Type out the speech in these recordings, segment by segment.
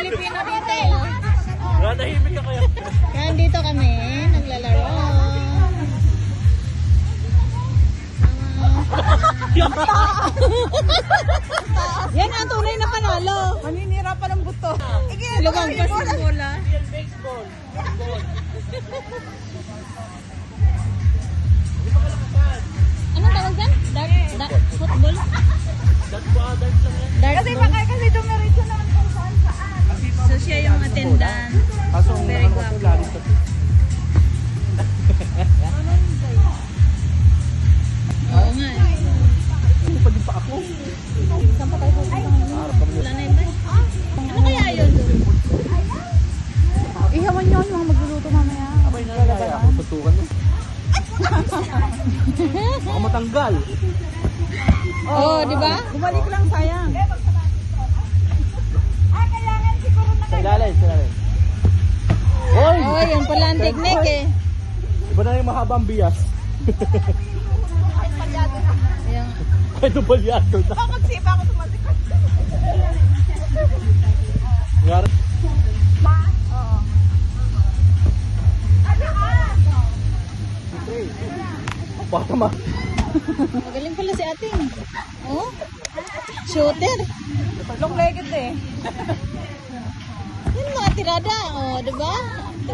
Pilipino dito. Nanahimik ka kaya. Kaya dito kami, naglalaro. Yan ang tunay na panalo. Maninira pa ng buto. Lugang pa sa bola. Baseball. Anong tawag dyan? Football? Dart lang yan. Kasi baka kasi dumiretso naman kung saan saan. So siya yung attendant. Kaso ang Very guwapo. lalim sa Oo nga. Hindi pa din pa ako. Saan pa tayo pupunta ngayon? Wala na yun ba? Ano kaya yun? Ihawan nyo yung mga magluluto mamaya. Abay na kaya ako tutukan mo. Baka matanggal. Oo, di ba? Bumalik lang, sayang. Sa ilalim, sa ilalim. Hoy! Oo, yun pala ang teknik eh. Iba na yung mahabang bias. Ayan. Kahit balyado na. Magsipa ako tumasikot. Ngari. Bata ma. Magaling pala si ating. Oh? Shooter. Long-legged eh. Yan mga tirada. Oh, di ba?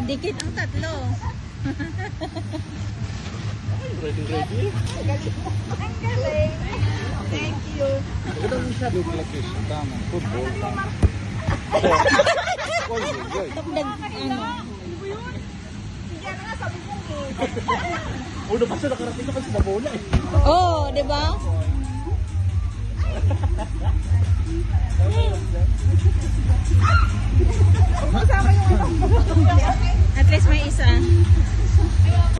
Dikit ang tatlo. Ready, ready. Ang galing. Thank you. Maganda rin siya. Double location. Tama. Football. Tama. Tapdag, ano? Yan nga sabi mo eh. Una pa siya nakarating ka sa babola eh. Oh, di ba?